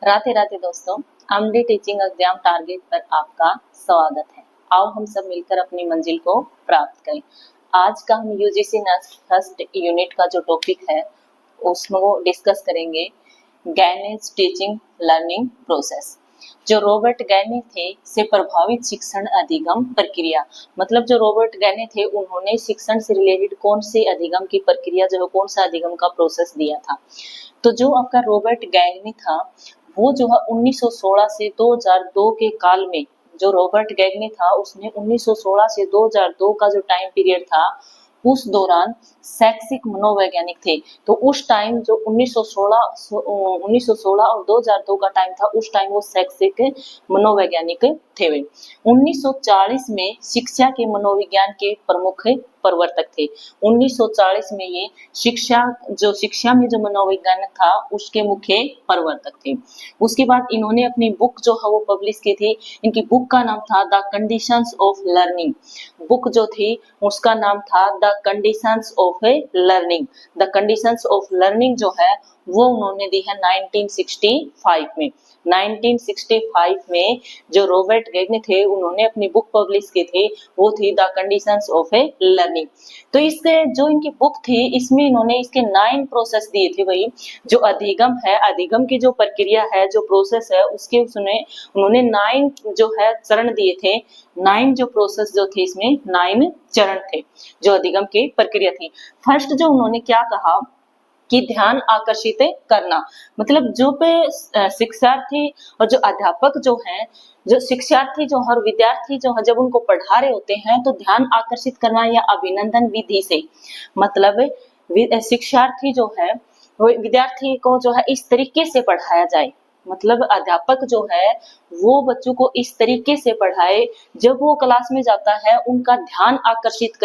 राधे राधे दोस्तों, आमडी teaching exam target पर आपका स्वागत है। आओ हम सब मिलकर अपनी मंजिल को प्राप्त करें। आज का हम यूजीसी नेक्स्ट फर्स्ट यूनिट का जो टॉपिक है उसमें वो डिस्कस करेंगे गैनेज टीचिंग लर्निंग प्रोसेस। जो रॉबर्ट गैने थे से प्रभावित शिक्षण अधिगम प्रक्रिया, मतलब जो रॉबर्ट गैने थे उन्होंने शिक्षण से रिलेटेड कौन से अधिगम की प्रक्रिया जो है कौन सा अधिगम का प्रोसेस दिया था। तो जो आपका रॉबर्ट गैनी था वो जो है 1916 से 2002 के काल में, जो रॉबर्ट गैगनी था उसने 1916 से 2002 का जो टाइम पीरियड था उस दौरान शैक्षिक मनोवैज्ञानिक थे। तो उस टाइम जो 1916 और 2002 का टाइम था उस टाइम वो शैक्षिक मनोवैज्ञानिक थे। वे 1940 में शिक्षा के मनोविज्ञान के प्रमुख प्रवर्तक थे। 1940 में ये शिक्षा में जो मनोविज्ञान था उसके मुख्य प्रवर्तक थे। उसके बाद इन्होंने अपनी बुक जो है वो पब्लिश की थी। इनकी बुक का नाम था the conditions of learning. Book जो थी उसका नाम था the conditions of learning. The conditions of learning जो है वो उन्होंने दी है 1965 में। 1965 में जो रॉबर्ट गैगने थे उन्होंने अपनी बुक पब्लिश की थी, वो थी द कंडीशंस ऑफ लर्निंग। तो इसके जो इनकी बुक थी इसमें इन्होंने इसके 9 प्रोसेस दिए थे। वही जो अधिगम है, अधिगम की जो प्रक्रिया है, जो प्रोसेस है उसके उसने उन्होंने 9 जो है चरण दिए थे। 9 जो प्रोसेस जो थे इसमें 9 चरण थे जो अधिगम की प्रक्रिया थी। फर्स्ट जो उन्होंने क्या कहा कि ध्यान आकर्षित करना, मतलब जो पे शिक्षार्थी और जो अध्यापक जो हैं, जो शिक्षार्थी जो हर विद्यार्थी जो है जब उनको पढ़ा रहे होते हैं तो ध्यान आकर्षित करना या अभिनंदन विधि से, मतलब शिक्षार्थी जो है वो विद्यार्थी को जो है इस तरीके से पढ़ाया जाए, मतलब अध्यापक जो है वो बच्चों को इस तरीके से पढ़ाए जब वो क्लास में जाता है उनका ध्यान आकर्षित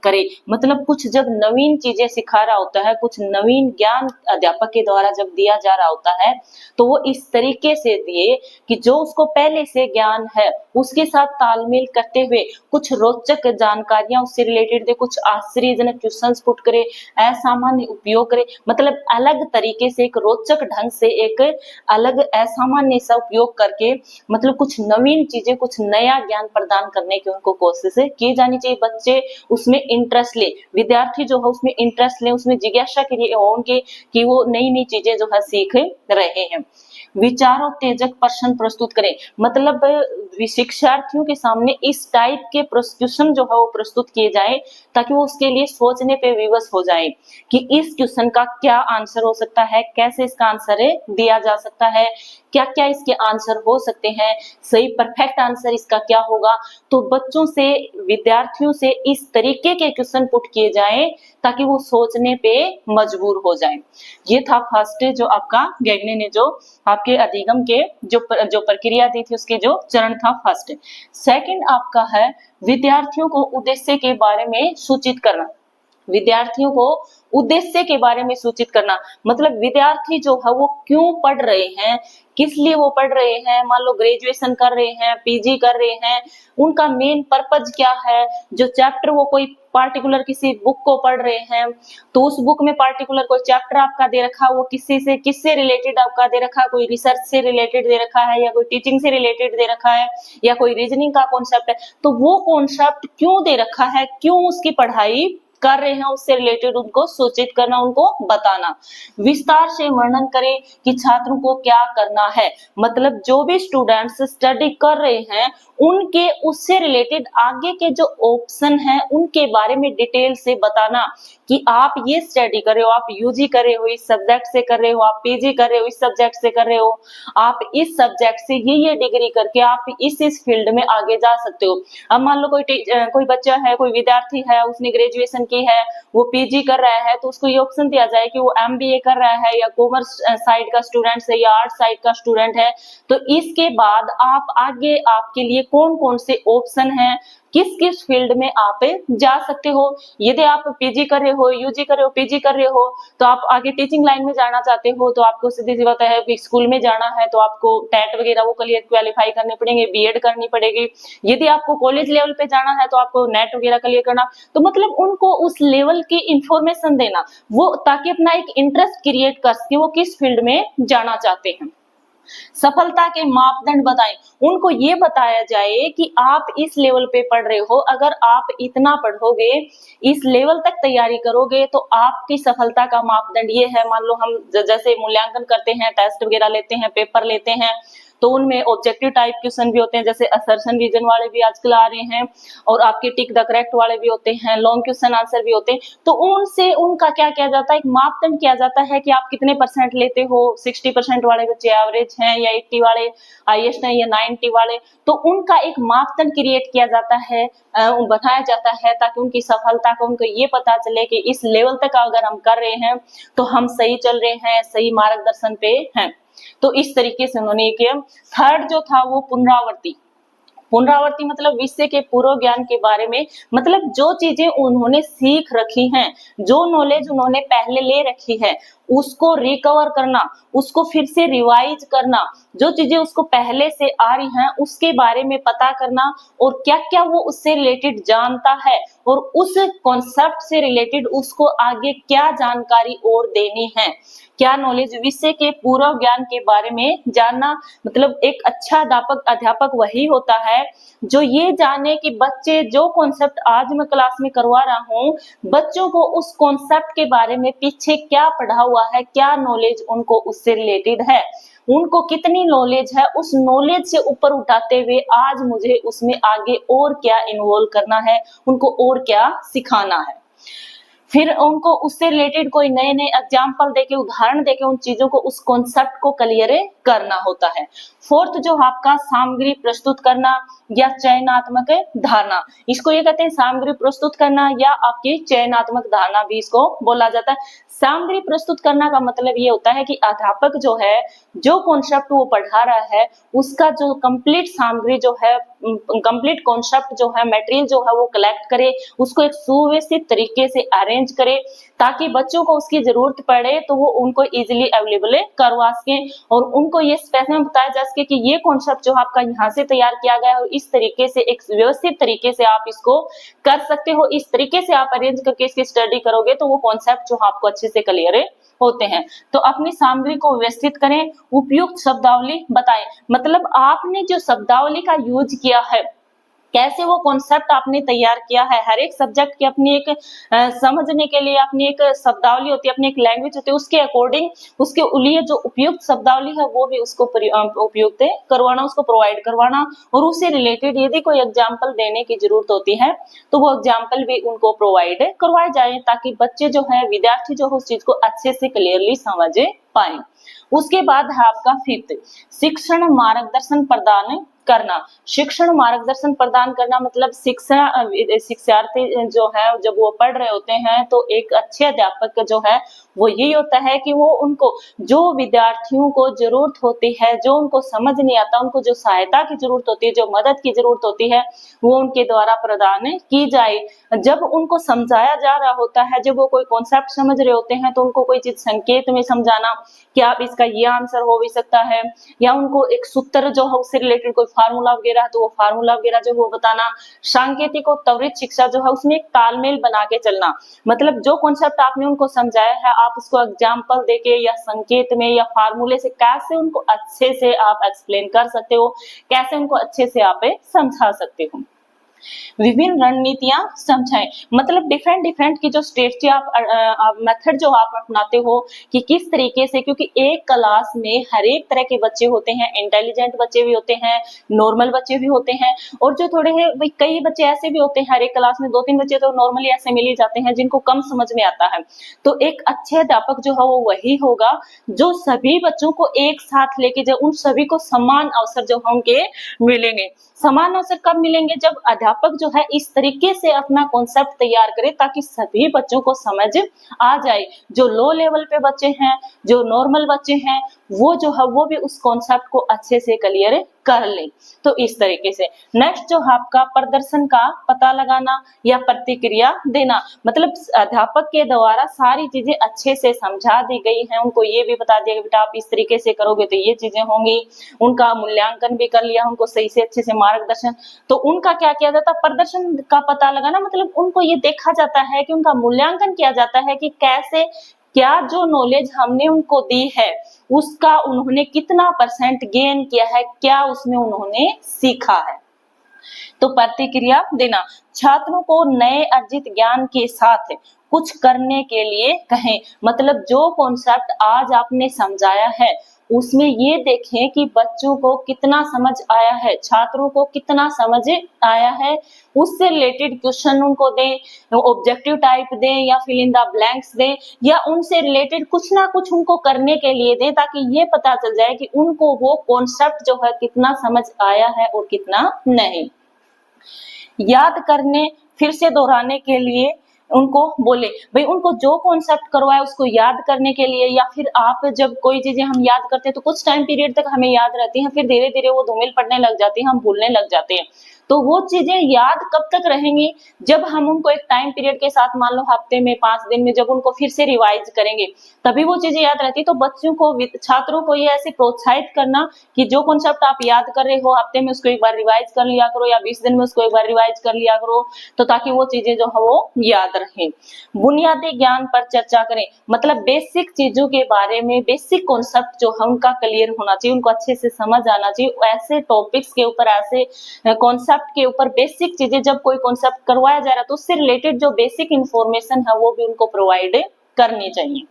करे, मतलब कुछ जब नवीन चीजें सिखा रहा होता है, कुछ नवीन ज्ञान अध्यापक के द्वारा जब दिया जा रहा होता है तो वो इस तरीके से दिए कि जो उसको पहले से ज्ञान है उसके साथ तालमेल करते हुए कुछ रोचक जानकारियां उससे रिलेटेड दे, कुछ आश्चर्यजनक क्वेश्चंस पुट करे, असामान्य उपयोग करे, मतलब अलग तरीके से एक रोचक ढंग से एक अलग असामान्य सा उपयोग करके, मतलब कुछ नवीन चीजें कुछ नया ज्ञान प्रदान करने की उनको कोशिश की जानी चाहिए। बच्चे उसमें इंटरेस्ट ले, विद्यार्थी जो है उसमें इंटरेस्ट ले, उसमें जिज्ञासा के होंगे कि वो नई नई चीजें जो है सीख रहे हैं। विचारोत्तेजक प्रश्न प्रस्तुत करें, मतलब शिक्षार्थियों के सामने इस टाइप के क्वेश्चन जो है वो प्रस्तुत किए जाए ताकि वो उसके लिए सोचने पे विवश हो जाए कि इस क्वेश्चन का क्या आंसर हो सकता है, कैसे इसका आंसर दिया जा सकता है, क्या क्या इसके आंसर हो सकते हैं, सही परफेक्ट आंसर इसका क्या होगा। तो बच्चों से, विद्यार्थियों से इस तरीके के क्वेश्चन पुट किए जाएं ताकि वो सोचने पे मजबूर हो जाएं। ये था फर्स्ट जो आपका गैगने ने जो आपके अधिगम के जो प्रक्रिया दी थी उसके जो चरण था फर्स्ट। सेकंड आपका है विद्यार्थियों को उद्देश्य के बारे में सूचित करना। विद्यार्थियों को उद्देश्य के बारे में सूचित करना, मतलब विद्यार्थी जो है वो क्यों पढ़ रहे हैं, किस लिए वो पढ़ रहे हैं, मान लो ग्रेजुएशन कर रहे हैं, पीजी कर रहे हैं, उनका मेन पर्पज क्या है। जो चैप्टर वो कोई पार्टिकुलर किसी बुक को पढ़ रहे हैं तो उस बुक में पार्टिकुलर कोई चैप्टर आपका दे रखा है, वो किससे रिलेटेड आपका दे रखा है, कोई रिसर्च से रिलेटेड दे रखा है या कोई टीचिंग से रिलेटेड दे रखा है या कोई रीजनिंग का कॉन्सेप्ट है, तो वो कॉन्सेप्ट क्यों दे रखा है, क्यों उसकी पढ़ाई कर रहे हैं, उससे रिलेटेड उनको सूचित करना, उनको बताना। विस्तार से वर्णन करें कि छात्रों को क्या करना है, मतलब जो भी स्टूडेंट्स स्टडी कर रहे हैं उनके उससे रिलेटेड आगे के जो ऑप्शन हैं उनके बारे में डिटेल से बताना कि आप ये स्टडी कर रहे हो, आप यूजी कर रहे हो इस सब्जेक्ट से कर रहे हो, आप पीजी कर रहे हो इस सब्जेक्ट से कर रहे हो, आप इस सब्जेक्ट से ये डिग्री करके आप इस फील्ड में आगे जा सकते हो। अब मान लो कोई बच्चा है, कोई विद्यार्थी है, उसने ग्रेजुएशन की है, वो पीजी कर रहा है, तो उसको ये ऑप्शन दिया जाए कि वो एमबीए कर रहा है या कॉमर्स साइड का स्टूडेंट है या आर्ट्स साइड का स्टूडेंट है, तो इसके बाद आप आगे आपके लिए कौन कौन से ऑप्शन हैं, किस किस फील्ड में आप जा सकते हो। यदि आप पीजी कर रहे हो, यूजी कर रहे हो, पीजी कर रहे हो, तो आप आगे टीचिंग लाइन में जाना चाहते हो, तो आपको सीधी सी बात है कि स्कूल में जाना है तो आपको टेट वगैरह वो क्वालिफाई करने पड़ेंगे, बीएड करनी पड़ेगी। यदि आपको कॉलेज लेवल पे जाना है तो आपको नेट वगैरह क्लियर करना, तो मतलब उनको उस लेवल की इंफॉर्मेशन देना, वो ताकि अपना एक इंटरेस्ट क्रिएट कर सके वो किस फील्ड में जाना चाहते हैं। सफलता के मापदंड बताएं, उनको ये बताया जाए कि आप इस लेवल पे पढ़ रहे हो, अगर आप इतना पढ़ोगे, इस लेवल तक तैयारी करोगे तो आपकी सफलता का मापदंड ये है। मान लो हम जैसे मूल्यांकन करते हैं, टेस्ट वगैरह लेते हैं, पेपर लेते हैं, तो उनमें ऑब्जेक्टिव टाइप क्वेश्चन भी होते हैं, जैसे असर्शन रीजन वाले भी आजकल आ रहे हैं, और आपके टिक द करेक्ट वाले भी होते हैं, लॉन्ग क्वेश्चन आंसर भी होते हैं। तो उनसे उनका क्या किया जाता है, एक मापदंड किया जाता है कि आप कितने परसेंट लेते हो। 60% वाले बच्चे एवरेज हैं या 80 वाले हाईएस्ट हैं या 90 वाले, तो उनका एक मापदंड क्रिएट किया जाता है, बनाया जाता है, ताकि उनकी सफलता को उनको ये पता चले कि इस लेवल तक अगर हम कर रहे हैं तो हम सही चल रहे हैं, सही मार्गदर्शन पे हैं। तो इस तरीके से उन्होंने किया। थर्ड जो था वो पुनरावृत्ति। पुनरावृत्ति मतलब विषय के पूर्व ज्ञान के बारे में, मतलब जो चीजें उन्होंने सीख रखी हैं, जो नॉलेज उन्होंने पहले ले रखी है, उसको रिकवर करना, उसको फिर से रिवाइज करना, जो चीजें उसको पहले से आ रही हैं उसके बारे में पता करना, और क्या क्या वो उससे रिलेटेड जानता है, और उस कॉन्सेप्ट से रिलेटेड उसको आगे क्या जानकारी और देनी है, क्या नॉलेज, विषय के पूर्व ज्ञान के बारे में जानना। मतलब एक अच्छा अध्यापक वही होता है जो ये जाने कि बच्चे जो कॉन्सेप्ट आज मैं क्लास में करवा रहा हूँ, बच्चों को उस कॉन्सेप्ट के बारे में पीछे क्या पढ़ा हुआ है, क्या नॉलेज उनको उससे रिलेटेड है, उनको कितनी नॉलेज है, उस नॉलेज से ऊपर उठाते हुए आज मुझे उसमें आगे और क्या इन्वॉल्व करना है, उनको और क्या सिखाना है। फिर उनको उससे रिलेटेड कोई नए नए एग्जाम्पल देके, उदाहरण देके उन चीजों को, उस कॉन्सेप्ट को क्लियर करना होता है। फोर्थ जो आपका सामग्री प्रस्तुत करना या चयनात्मक धारणा, इसको ये कहते हैं सामग्री प्रस्तुत करना या आपकी चयनात्मक धारणा भी इसको बोला जाता है। सामग्री प्रस्तुत करना का मतलब ये होता है कि अध्यापक जो है, जो कॉन्सेप्ट वो पढ़ा रहा है, उसका जो कंप्लीट सामग्री जो है, कंप्लीट कॉन्सेप्ट जो है, मटेरियल जो है वो कलेक्ट करे, उसको एक सुव्यवस्थित तरीके से अरेंज करे, ताकि बच्चों को उसकी जरूरत पड़े तो वो उनको इजीली अवेलेबल करवा सके, और उनको ये स्पेसिफिक बताया जा सके कि ये कॉन्सेप्ट जो आपका यहाँ से तैयार किया गया है और इस तरीके से एक व्यवस्थित तरीके से आप इसको कर सकते हो, इस तरीके से आप अरेंज करके इसकी स्टडी करोगे तो वो कॉन्सेप्ट जो आपको अच्छे से क्लियर होते हैं। तो अपनी सामग्री को व्यवस्थित करें, उपयुक्त शब्दावली बताएं, मतलब आपने जो शब्दावली का यूज किया है, कैसे वो कॉन्सेप्ट आपने तैयार किया है, हर एक सब्जेक्ट की अपनी एक समझने के लिए अपनी एक शब्दावली होती है, अपनी एक लैंग्वेज होती है, उसके अकॉर्डिंग उसके लिए जो उपयुक्त शब्दावली है वो भी उसको उपयुक्त करवाना, उसको प्रोवाइड करवाना, और उससे रिलेटेड यदि कोई एग्जाम्पल देने की जरूरत होती है तो वो एग्जाम्पल भी उनको प्रोवाइड करवाए जाए, ताकि बच्चे जो है, विद्यार्थी जो है, उस चीज को अच्छे से क्लियरली समझ पाए। उसके बाद है आपका फिफ्थ, शिक्षण मार्गदर्शन प्रदान करना। शिक्षण मार्गदर्शन प्रदान करना मतलब शिक्षार्थी जो है, जब वो पढ़ रहे होते हैं तो एक अच्छे अध्यापक का जो है वो यही होता है कि वो उनको जो विद्यार्थियों को जरूरत होती है, जो उनको समझ नहीं आता, उनको जो सहायता की जरूरत होती है, जो मदद की जरूरत होती है, वो उनके द्वारा प्रदान की जाए। जब उनको समझाया जा रहा होता है, जब वो कोई कॉन्सेप्ट समझ रहे होते हैं तो उनको कोई चीज संकेत में समझाना कि आप इसका ये आंसर हो भी सकता है, या उनको एक सूत्र जो है उससे रिलेटेड कोई फार्मूला वगैरह है तो वो फार्मूला वगैरह जो वो बताना। सांकेतिक और त्वरित शिक्षा जो है उसमें एक तालमेल बना के चलना, मतलब जो कॉन्सेप्ट आपने उनको समझाया है आप उसको एग्जाम्पल देके या संकेत में या फार्मूले से कैसे उनको अच्छे से आप एक्सप्लेन कर सकते हो, कैसे उनको अच्छे से आप समझा सकते हो। विभिन्न रणनीतियां समझाएं, मतलब डिफरेंट की जो स्ट्रेटजी आप मेथड जो आप अपनाते हो कि किस तरीके से, क्योंकि एक क्लास में हर एक तरह के बच्चे होते हैं, इंटेलिजेंट बच्चे भी होते हैं, नॉर्मल बच्चे भी होते हैं, और जो थोड़े हैं कई बच्चे ऐसे भी होते हैं, हर एक क्लास में 2-3 बच्चे तो नॉर्मली ऐसे मिल ही जाते हैं जिनको कम समझ में आता है। तो एक अच्छे अध्यापक जो है वो वही होगा जो सभी बच्चों को एक साथ लेके जाए, उन सभी को समान अवसर जो है उनके मिलेंगे। समान अवसर कब मिलेंगे, जब अध्यापक जो है इस तरीके से अपना कॉन्सेप्ट तैयार करे ताकि सभी बच्चों को समझ आ जाए। जो लो लेवल पे बच्चे हैं, जो नॉर्मल बच्चे हैं, वो जो है वो भी उस कॉन्सेप्ट को अच्छे से क्लियर कर ले। तो इस तरीके से नेक्स्ट जो है आपका प्रदर्शन का पता लगाना या प्रतिक्रिया देना, मतलब अध्यापक के द्वारा सारी चीजें अच्छे से समझा दी गई हैं, उनको ये भी बता दिया कि बेटा आप इस तरीके से करोगे तो ये चीजें होंगी, उनका मूल्यांकन भी कर लिया, उनको सही से अच्छे से मार्गदर्शन। तो उनका क्या किया जाता है, प्रदर्शन का पता लगाना, मतलब उनको ये देखा जाता है कि उनका मूल्यांकन किया जाता है कि कैसे, क्या जो नॉलेज हमने उनको दी है उसका उन्होंने कितना परसेंट गेन किया है, क्या उसमें उन्होंने सीखा है। तो प्रतिक्रिया देना, छात्रों को नए अर्जित ज्ञान के साथ कुछ करने के लिए कहें, मतलब जो कॉन्सेप्ट आज आपने समझाया है उसमें ये देखें कि बच्चों को कितना समझ आया है, छात्रों को कितना समझ आया है, उससे रिलेटेड क्वेश्चन उनको दें, ऑब्जेक्टिव टाइप दें या फिल इन द ब्लैंक्स दें, या उनसे रिलेटेड कुछ ना कुछ उनको करने के लिए दें, ताकि ये पता चल जाए कि उनको वो कॉन्सेप्ट जो है कितना समझ आया है और कितना नहीं। याद करने, फिर से दोहराने के लिए उनको बोले, भाई उनको जो कॉन्सेप्ट करवाए उसको याद करने के लिए, या फिर आप जब कोई चीजें हम याद करते हैं तो कुछ टाइम पीरियड तक हमें याद रहती हैं, फिर धीरे धीरे वो धूमिल पड़ने लग जाती है, हम भूलने लग जाते हैं। तो वो चीजें याद कब तक रहेंगी, जब हम उनको एक टाइम पीरियड के साथ, मान लो हफ्ते में 5 दिन में, जब उनको फिर से रिवाइज करेंगे तभी वो चीजें याद रहती। तो बच्चों को, छात्रों को ये ऐसे प्रोत्साहित करना कि जो कॉन्सेप्ट आप याद कर रहे हो हफ्ते में उसको एक बार रिवाइज कर लिया करो, या 20 दिन में उसको एक बार रिवाइज कर लिया करो, तो ताकि वो चीजें जो है वो याद रहें। बुनियादी ज्ञान पर चर्चा करें, मतलब बेसिक चीजों के बारे में, बेसिक कॉन्सेप्ट जो है उनका क्लियर होना चाहिए, उनको अच्छे से समझ आना चाहिए। ऐसे टॉपिक्स के ऊपर, ऐसे कॉन्सेप्ट के ऊपर बेसिक चीजें, जब कोई कॉन्सेप्ट करवाया जा रहा है तो उससे रिलेटेड जो बेसिक इंफॉर्मेशन है वो भी उनको प्रोवाइड करनी चाहिए।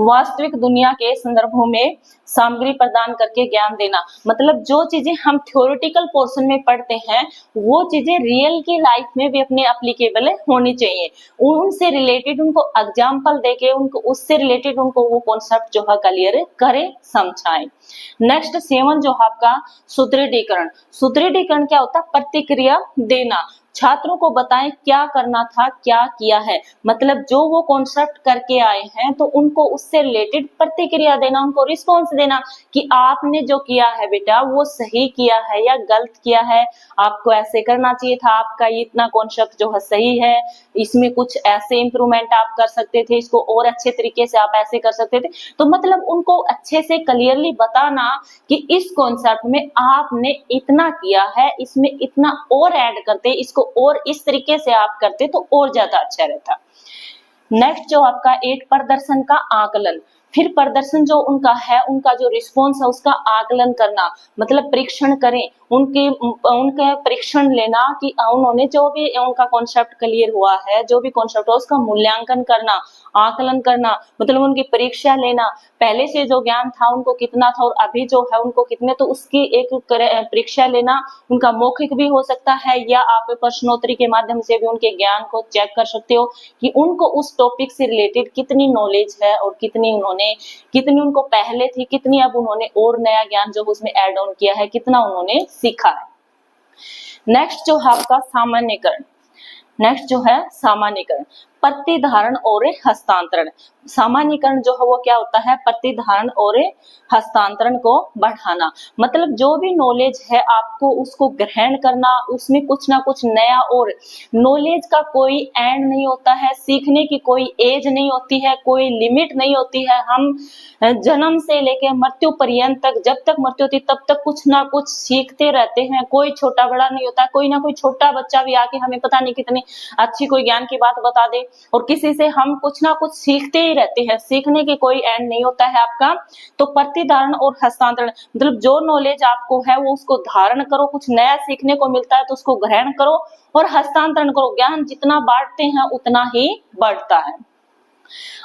वास्तविक दुनिया के संदर्भों में सामग्री प्रदान करके ज्ञान देना, मतलब जो चीजें हम थ्योरेटिकल पोर्शन में पढ़ते हैं वो चीजें रियल की लाइफ में भी अपने एप्लीकेबल होनी चाहिए, उनसे रिलेटेड उनको एग्जाम्पल देके उनको उससे रिलेटेड उनको वो कॉन्सेप्ट जो है क्लियर करे, समझाएं। नेक्स्ट 7 जो है आपका सुदृढ़ीकरण। सुदृढ़ीकरण क्या होता है, प्रतिक्रिया देना, छात्रों को बताएं क्या करना था, क्या किया है, मतलब जो वो कॉन्सेप्ट करके आए हैं तो उनको उससे रिलेटेड प्रतिक्रिया देना, उनको रिस्पॉन्स देना कि आपने जो किया है बेटा वो सही किया है या गलत किया है, आपको ऐसे करना चाहिए था, आपका ये इतना कॉन्सेप्ट जो है सही है, इसमें कुछ ऐसे इंप्रूवमेंट आप कर सकते थे, इसको और अच्छे तरीके से आप ऐसे कर सकते थे। तो मतलब उनको अच्छे से क्लियरली बताना कि इस कॉन्सेप्ट में आपने इतना किया है, इसमें इतना और ऐड करते, इसको और इस तरीके से आप करते तो और ज्यादा अच्छा रहता। नेक्स्ट जो आपका 8 प्रदर्शन का आकलन, फिर प्रदर्शन जो उनका है, उनका जो रिस्पॉन्स है उसका आकलन करना, मतलब परीक्षण करें, उनके परीक्षण लेना कि उन्होंने जो भी उनका कॉन्सेप्ट क्लियर हुआ है, जो भी कॉन्सेप्ट हो उसका मूल्यांकन करना, आकलन करना, मतलब उनकी परीक्षा लेना, पहले से जो ज्ञान था उनको कितना था और अभी जो है उनको कितने, तो उसकी एक परीक्षा लेना, उनका मौखिक भी हो सकता है या आप प्रश्नोत्तरी के माध्यम से भी उनके ज्ञान को चेक कर सकते हो कि उनको उस टॉपिक से रिलेटेड कितनी नॉलेज है और कितनी उनको पहले थी, कितनी अब उन्होंने और नया ज्ञान जो उसमें ऐड ऑन किया है, कितना उन्होंने सीखा है। नेक्स्ट जो है आपका सामान्यकरण। नेक्स्ट जो है सामान्यकरण, प्रतिधारण और हस्तांतरण। सामान्यकरण जो है वो क्या होता है, प्रतिधारण और हस्तांतरण को बढ़ाना, मतलब जो भी नॉलेज है आपको उसको ग्रहण करना, उसमें कुछ ना कुछ नया, और नॉलेज का कोई एंड नहीं होता है, सीखने की कोई एज नहीं होती है, कोई लिमिट नहीं होती है। हम जन्म से लेकर मृत्यु पर्यंत तक, जब तक मृत्यु होती तब तक कुछ ना कुछ सीखते रहते हैं, कोई छोटा बड़ा नहीं होता, कोई ना कोई छोटा बच्चा भी आके हमें पता नहीं कितनी अच्छी कोई ज्ञान की बात बता दे, और किसी से हम कुछ ना कुछ सीखते ही रहते हैं, सीखने की कोई एंड नहीं होता है आपका। तो प्रतिधारण और हस्तांतरण, मतलब जो नॉलेज आपको है वो उसको धारण करो, कुछ नया सीखने को मिलता है तो उसको ग्रहण करो और हस्तांतरण करो, ज्ञान जितना बांटते हैं उतना ही बढ़ता है।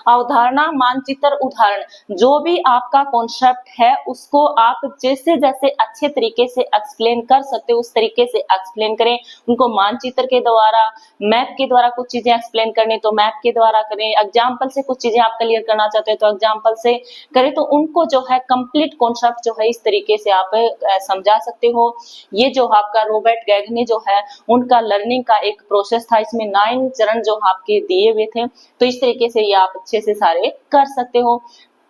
अवधारणा, मानचित्र, उदाहरण, जो भी आपका कॉन्सेप्ट है उसको आप जैसे जैसे अच्छे तरीके से एक्सप्लेन कर सकते हो उस तरीके से एक्सप्लेन करें, उनको मानचित्र के द्वारा, मैप के द्वारा कुछ चीजें एक्सप्लेन करनी तो मैप के द्वारा करें, एग्जाम्पल से कुछ चीजें आप क्लियर करना चाहते हो तो एग्जाम्पल से करें, तो उनको जो है कंप्लीट कॉन्सेप्ट जो है इस तरीके से आप समझा सकते हो। ये जो आपका रॉबर्ट गैगने जो है उनका लर्निंग का एक प्रोसेस था, इसमें 9 चरण जो आपके दिए हुए थे, तो इस तरीके से ये आप अच्छे से सारे कर सकते हो।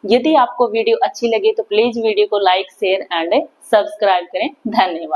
यदि आपको वीडियो अच्छी लगे तो प्लीज वीडियो को लाइक शेयर एंड सब्सक्राइब करें। धन्यवाद।